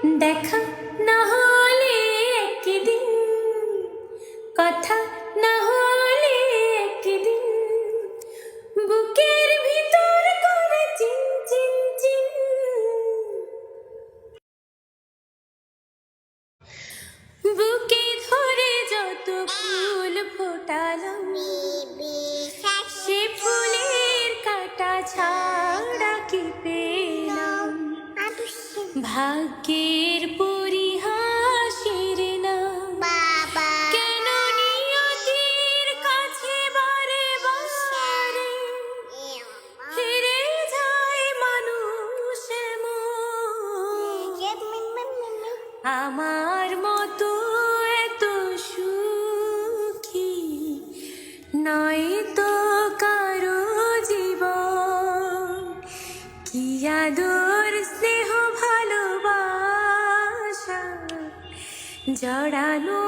দেখা না হলে একদিন, কথা না হলে একদিন, বুকের ভিতর করে চিন চিন চিন। বুকে ধরে যত ফুল ফোটালাম, সে ফুলের কাটা ছাড়া কি পেলাম? ভাগ্যের পরিহাসের নাম, কেন নিয়তির কাছে বারে বারে হেরে যায় মানুষ এমন। আমার মতো এত সুখী নয় তো কারো জীবন। কি আদর স্নেহ ভালোবাসা জড়ানো